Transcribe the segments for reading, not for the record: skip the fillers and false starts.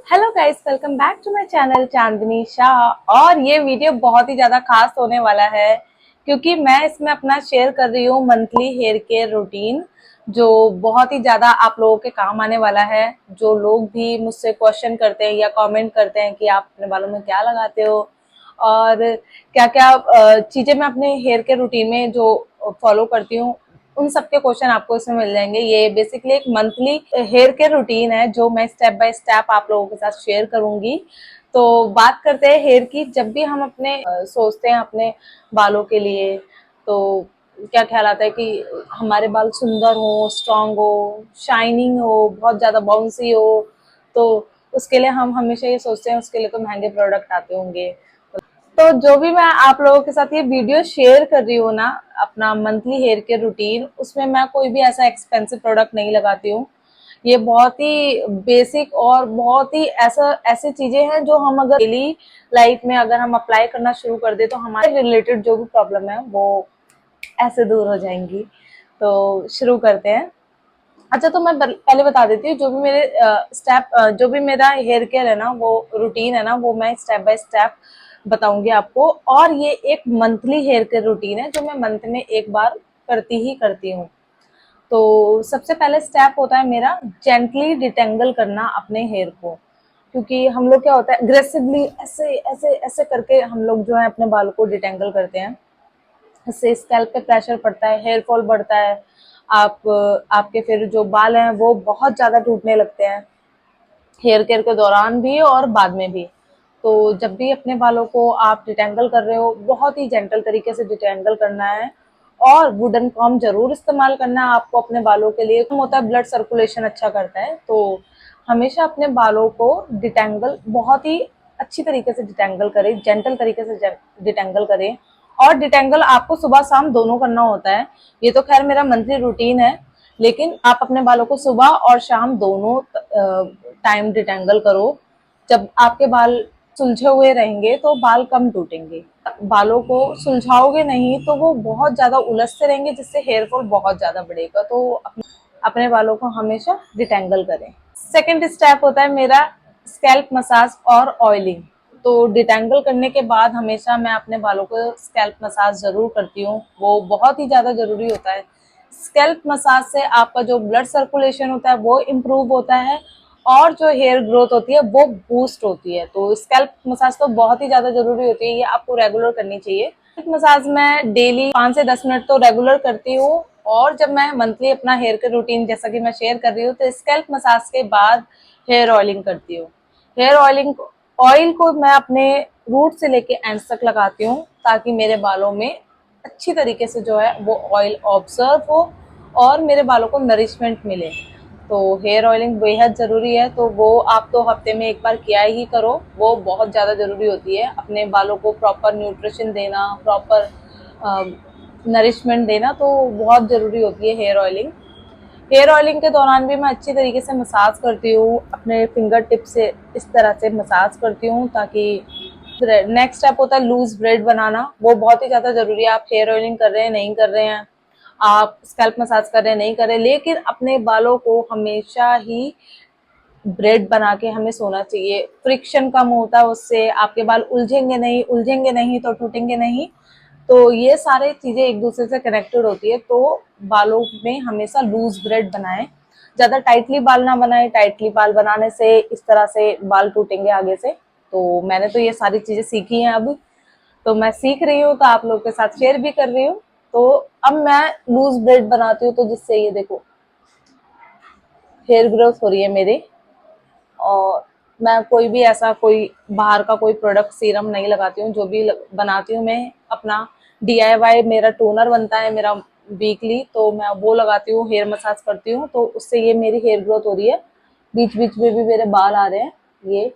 Hello guys, welcome back to my channel Chandni Shah. और ये video बहुत ही ज्यादा खास होने वाला है क्योंकि मैं इसमें अपना शेयर कर रही हूँ मंथली हेयर केयर रूटीन, जो बहुत ही ज्यादा आप लोगों के काम आने वाला है। जो लोग भी मुझसे क्वेश्चन करते हैं या कमेंट करते हैं कि आप अपने बालों में क्या लगाते हो और क्या क्या चीजें मैं अपने हेयर केयर रूटीन में जो फॉलो करती हूँ, उन सबके क्वेश्चन आपको इसमें मिल जाएंगे। ये बेसिकली एक मंथली हेयर केयर रूटीन है जो मैं स्टेप बाय स्टेप आप लोगों के साथ शेयर करूंगी। तो बात करते हैं हेयर की। जब भी हम अपने सोचते हैं अपने बालों के लिए, तो क्या ख्याल आता है कि हमारे बाल सुंदर हो, स्ट्रांग हो, शाइनिंग हो, बहुत ज्यादा बाउंसी हो, तो उसके लिए हम हमेशा ये सोचते हैं उसके लिए तो महंगे प्रोडक्ट आते होंगे। तो जो भी मैं आप लोगों के साथ ये वीडियो शेयर कर रही हूँ ना, अपना मंथली हेयर केयर रूटीन, उसमें मैं कोई भी ऐसा एक्सपेंसिव प्रोडक्ट नहीं लगाती हूँ। ये बहुत ही बेसिक और बहुत ही ऐसी चीजें हैं जो हम अगर डेली लाइफ में अगर हम अप्लाई करना शुरू कर दे तो हमारे रिलेटेड जो भी प्रॉब्लम है वो ऐसे दूर हो जाएंगी। तो शुरू करते हैं। अच्छा, तो मैं पहले बता देती हूँ जो भी मेरे जो भी मेरा हेयर केयर है ना, वो रूटीन है ना, वो मैं स्टेप बाय स्टेप बताऊंगी आपको। और ये एक मंथली हेयर केयर रूटीन है जो मैं मंथ में एक बार करती ही करती हूँ। तो सबसे पहले स्टेप होता है मेरा जेंटली डिटेंगल करना अपने हेयर को। क्योंकि हम लोग क्या होता है, अग्रेसिवली ऐसे ऐसे ऐसे करके हम लोग जो है अपने बालों को डिटेंगल करते हैं। इससे स्कैल्प पे प्रेशर पड़ता है, हेयर फॉल बढ़ता है। आपके फिर जो बाल हैं वो बहुत ज्यादा टूटने लगते हैं, हेयर केयर के दौरान भी और बाद में भी। तो जब भी अपने बालों को आप डिटेंगल कर रहे हो, बहुत ही जेंटल तरीके से डिटेंगल करना है। और वुडन कॉम्ब जरूर इस्तेमाल करना है आपको अपने बालों के लिए। होता है ब्लड सर्कुलेशन अच्छा करता है, तो हमेशा अपने बालों को डिटेंगल बहुत ही अच्छी तरीके से डिटेंगल करें, जेंटल तरीके से डिटेंगल करें। और डिटेंगल आपको सुबह शाम दोनों करना होता है। ये तो खैर मेरा मंथली रूटीन है, लेकिन आप अपने बालों को सुबह और शाम दोनों टाइम डिटेंगल करो। जब आपके बाल सुलझे हुए रहेंगे तो बाल कम टूटेंगे। बालों को सुलझाओगे नहीं तो वो बहुत ज्यादा उलझते रहेंगे, जिससे हेयर फॉल बहुत ज्यादा बढ़ेगा। तो अपने बालों को हमेशा डिटेंगल करें। सेकंड स्टेप होता है मेरा स्कैल्प मसाज और ऑयलिंग। तो डिटेंगल करने के बाद हमेशा मैं अपने बालों को स्कैल्प मसाज जरूर करती हूँ, वो बहुत ही ज्यादा जरूरी होता है। स्कैल्प मसाज से आपका जो ब्लड सर्कुलेशन होता है वो इम्प्रूव होता है और जो हेयर ग्रोथ होती है वो बूस्ट होती है। तो स्कैल्प मसाज तो बहुत ही ज्यादा जरूरी होती है, ये आपको रेगुलर करनी चाहिए। स्कैल्प मसाज मैं डेली 5 से 10 मिनट तो रेगुलर करती हूँ। और जब मैं मंथली अपना हेयर केयर रूटीन जैसा कि मैं शेयर कर रही हूँ, तो स्कैल्प मसाज के बाद हेयर ऑयलिंग करती हूँ। हेयर ऑयलिंग ऑयल को मैं अपने रूट से लेके एंड तक लगाती हूँ, ताकि मेरे बालों में अच्छी तरीके से जो है वो ऑयल ऑब्जर्व हो और मेरे बालों को नरिशमेंट मिले। तो हेयर ऑयलिंग बेहद ज़रूरी है, तो वो आप तो हफ्ते में एक बार किया ही करो, वो बहुत ज़्यादा ज़रूरी होती है। अपने बालों को प्रॉपर न्यूट्रिशन देना, प्रॉपर नरिशमेंट देना, तो बहुत ज़रूरी होती है हेयर ऑयलिंग। हेयर ऑयलिंग के दौरान भी मैं अच्छी तरीके से मसाज करती हूँ, अपने फिंगर टिप से इस तरह से मसाज करती हूँ ताकि। नेक्स्ट स्टेप होता है लूज ब्रेड बनाना, वो बहुत ही ज्यादा जरूरी है। आप हेयर ऑयलिंग कर रहे हैं, नहीं कर रहे हैं, आप स्कैल्प मसाज कर रहे हैं, नहीं कर रहे, लेकिन अपने बालों को हमेशा ही ब्रेड बना के हमें सोना चाहिए। फ्रिक्शन कम होता है उससे, आपके बाल उलझेंगे नहीं तो टूटेंगे नहीं। तो ये सारे चीजें एक दूसरे से कनेक्टेड होती है। तो बालों में हमेशा लूज ब्रेड बनाएं, ज्यादा टाइटली बाल ना बनाएं। टाइटली बाल बनाने से इस तरह से बाल टूटेंगे आगे से। तो मैंने तो ये सारी चीजें सीखी हैं अब, तो मैं सीख रही हूँ तो आप लोग के साथ शेयर भी कर रही हूँ। तो अब मैं लूज ब्रेड बनाती हूँ, तो जिससे ये देखो हेयर ग्रोथ हो रही है मेरे। और मैं कोई भी ऐसा कोई बाहर का कोई प्रोडक्ट सीरम नहीं लगाती हूँ। जो भी बनाती हूँ मैं अपना DIY, मेरा टोनर बनता है मेरा वीकली, तो मैं वो लगाती हूँ, हेयर मसाज करती हूँ, तो उससे ये मेरी हेयर ग्रोथ हो रही है। बीच बीच में भी मेरे बाल आ रहे हैं। ये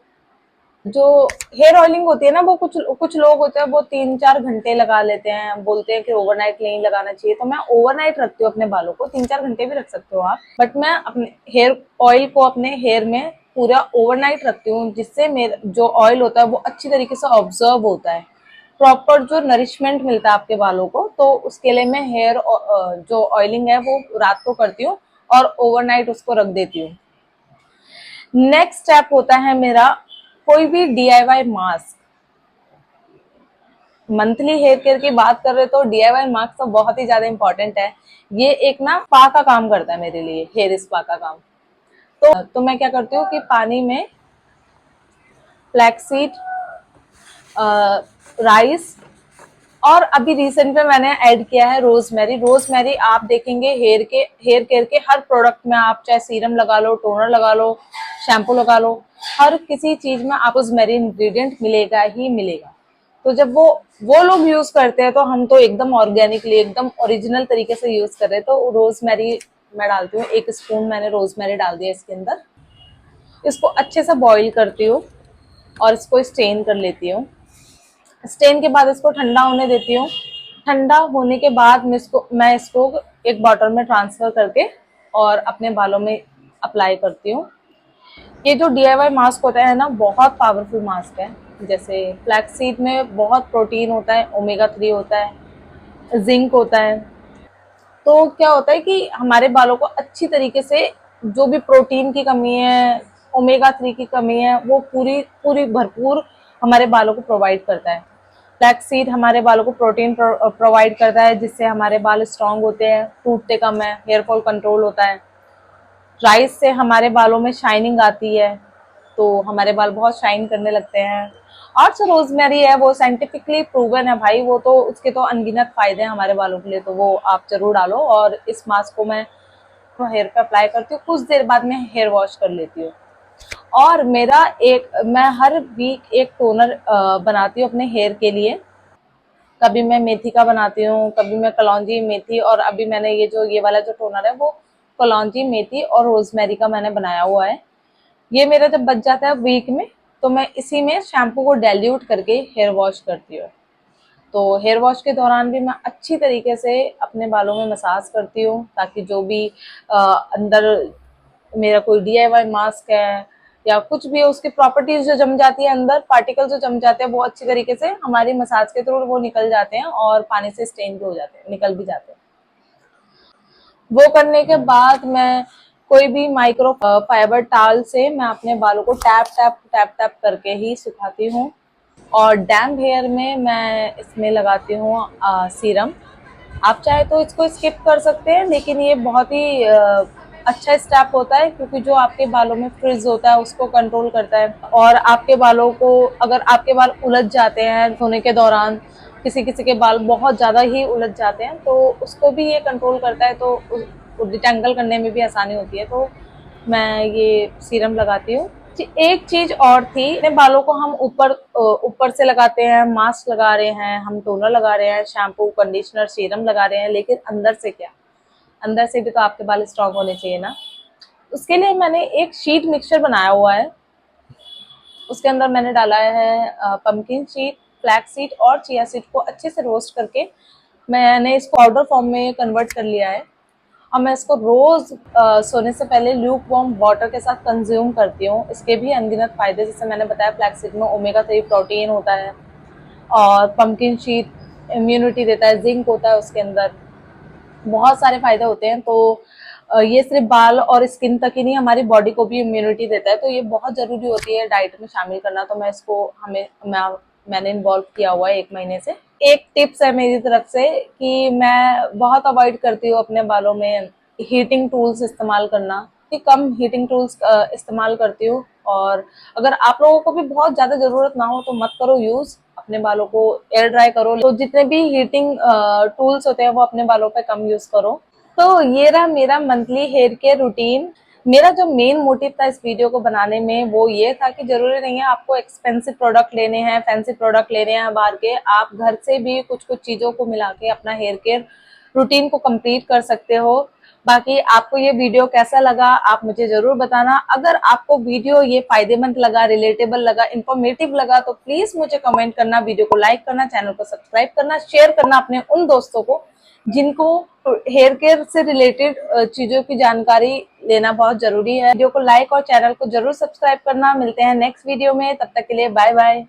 जो हेयर ऑयलिंग होती है ना, वो कुछ कुछ लोग होते हैं वो 3-4 घंटे लगा लेते हैं, बोलते हैं कि ओवरनाइट नहीं लगाना चाहिए। तो मैं ओवरनाइट रखती हूँ अपने बालों को, 3-4 घंटे भी रख सकते हो आप, बट मैं अपने हेयर ऑयल को अपने हेयर में पूरा ओवरनाइट रखती हूँ, जिससे मेरा जो ऑयल होता है वो अच्छी तरीके से ऑब्जर्व होता है, प्रॉपर जो नरिशमेंट मिलता है आपके बालों को। तो उसके लिए मैं हेयर जो ऑयलिंग है वो रात को करती हूँ और ओवरनाइट उसको रख देती हूँ। नेक्स्ट स्टेप होता है मेरा कोई भी DIY mask. Monthly hair care की बात कर रहे तो DIY मास्क तो बहुत ही ज्यादा इंपॉर्टेंट है। ये एक ना स्पा का काम करता है मेरे लिए, हेयर स्पा का काम। तो मैं क्या करती हूँ कि पानी में फ्लैक्सीड, राइस और अभी रिसेंट में मैंने ऐड किया है रोजमेरी। रोजमेरी आप देखेंगे हेयर केयर के हर प्रोडक्ट में, आप चाहे सीरम लगा लो, टोनर लगा लो, शैम्पू लगा लो, हर किसी चीज में आप रोजमेरी इंग्रेडिएंट मिलेगा ही मिलेगा। तो जब वो लोग यूज करते हैं तो हम तो एकदम ऑर्गेनिकली, एकदम ओरिजिनल तरीके से यूज कर रहे हैं। तो रोजमेरी मैं डालती हूँ, 1 स्पून मैंने रोजमेरी डाल दिया इसके अंदर। इसको अच्छे से बॉईल करती हूँ और इसको स्टेन कर लेती हूँ। स्टेन के बाद इसको ठंडा होने देती हूँ। ठंडा होने के बाद मैं इसको एक बॉटल में ट्रांसफर करके और अपने बालों में अप्लाई करती हूँ। ये जो DIY मास्क होता है ना, बहुत पावरफुल मास्क है। जैसे फ्लैक्सीड में बहुत प्रोटीन होता है, ओमेगा 3 होता है, जिंक होता है। तो क्या होता है कि हमारे बालों को अच्छी तरीके से जो भी प्रोटीन की कमी है, ओमेगा 3 की कमी है, वो पूरी पूरी भरपूर हमारे बालों को प्रोवाइड करता है। फ्लैक्स सीड हमारे बालों को प्रोटीन प्रोवाइड करता है, जिससे हमारे बाल स्ट्रांग होते हैं, टूटते कम है, हेयर फॉल कंट्रोल होता है। राइस से हमारे बालों में शाइनिंग आती है, तो हमारे बाल बहुत शाइन करने लगते हैं। और जो रोजमेरी है वो साइंटिफिकली प्रूवन है भाई, वो तो उसके तो अनगिनत फायदे हैं हमारे बालों के लिए, तो वो आप जरूर डालो। और इस मास्क को मैं हेयर पे अप्लाई करती हूँ, कुछ देर बाद में हेयर वॉश कर लेती हूँ। और मैं हर वीक एक टोनर बनाती हूँ अपने हेयर के लिए। कभी मैं मेथी का बनाती हूँ, कभी मैं कलौंजी मेथी, और अभी मैंने ये वाला जो टोनर है वो कलौंजी मेथी और रोजमेरी का मैंने बनाया हुआ है। ये मेरा जब बच जाता है वीक में, तो मैं इसी में शैम्पू को डाइल्यूट करके हेयर वॉश करती हूँ। तो हेयर वॉश के दौरान भी मैं अच्छी तरीके से अपने बालों में मसाज करती हूँ, ताकि जो भी अंदर मेरा कोई DIY मास्क है या कुछ भी है, उसकी प्रॉपर्टीज जो जम जाती है अंदर, पार्टिकल जो जम जाते हैं, वो अच्छी तरीके से हमारी मसाज के थ्रू वो निकल जाते हैं और पानी से स्टेन भी हो जाते हैं, निकल भी जाते हैं। वो करने के बाद मैं कोई भी माइक्रो फाइबर टाल से मैं अपने बालों को टैप टैप टैप टैप करके ही सुखाती हूँ। और डैम्प हेयर में मैं इसमें लगाती हूँ सीरम। आप चाहे तो इसको स्किप कर सकते हैं, लेकिन ये बहुत ही अच्छा स्टेप होता है, क्योंकि जो आपके बालों में फ्रिज होता है उसको कंट्रोल करता है। और आपके बालों को, अगर आपके बाल उलझ जाते हैं धोने के दौरान, किसी किसी के बाल बहुत ज्यादा ही उलझ जाते हैं, तो उसको भी ये कंट्रोल करता है, तो डिटेंगल करने में भी आसानी होती है। तो मैं ये सीरम लगाती हूँ। एक चीज और थी, अपने बालों को हम ऊपर से लगाते हैं, मास्क लगा रहे हैं, हम टोनर लगा रहे हैं, शैम्पू, कंडीशनर, सीरम लगा रहे हैं, लेकिन अंदर से क्या, अंदर से भी तो आपके बाल स्ट्रांग होने चाहिए ना। उसके लिए मैंने एक शीट मिक्सचर बनाया हुआ है। उसके अंदर मैंने डाला है पंपकिन सीड, फ्लैक्स सीड और चिया सीड को अच्छे से रोस्ट करके मैंने इसको पाउडर फॉर्म में कन्वर्ट कर लिया है। और मैं इसको रोज सोने से पहले ल्यूक वार्म वाटर के साथ कंज्यूम करती हूँ। इसके भी अनगिनत फायदे, जैसे मैंने बताया, फ्लैक्सीड में ओमेगा 3 प्रोटीन होता है, और पंपकिन सीड इम्यूनिटी देता है, जिंक होता है उसके अंदर, बहुत सारे फायदे होते हैं। तो ये सिर्फ बाल और स्किन तक ही नहीं, हमारी बॉडी को भी इम्यूनिटी देता है, तो ये बहुत जरूरी होती है डाइट में शामिल करना। तो मैंने इन्वॉल्व किया हुआ है 1 महीने से। एक टिप्स है मेरी तरफ से कि मैं बहुत अवॉइड करती हूँ अपने बालों में हीटिंग टूल्स इस्तेमाल करना, कि कम हीटिंग टूल्स इस्तेमाल करती हूँ। और अगर आप लोगों को भी बहुत ज्यादा जरूरत ना हो तो मत करो यूज, अपने बालों को एयर ड्राई करो। तो जितने भी हीटिंग टूल्स होते हैं वो अपने बालों पे कम यूज करो। तो ये रहा मेरा मंथली हेयर केयर रूटीन। मेरा जो मेन मोटिव था इस वीडियो को बनाने में वो ये था कि जरूरी नहीं है आपको एक्सपेंसिव प्रोडक्ट लेने हैं, फैंसी प्रोडक्ट लेने हैं बाहर के, आप घर से भी कुछ कुछ चीजों को मिला के अपना हेयर केयर रूटीन को कंप्लीट कर सकते हो। बाकी आपको ये वीडियो कैसा लगा आप मुझे जरूर बताना। अगर आपको वीडियो ये फायदेमंद लगा, रिलेटेबल लगा, इंफॉर्मेटिव लगा, तो प्लीज मुझे कमेंट करना, वीडियो को लाइक करना, चैनल को सब्सक्राइब करना, शेयर करना अपने उन दोस्तों को जिनको हेयर केयर से रिलेटेड चीजों की जानकारी लेना बहुत जरूरी है। वीडियो को लाइक और चैनल को जरूर सब्सक्राइब करना। मिलते हैं नेक्स्ट वीडियो में, तब तक के लिए बाय बाय।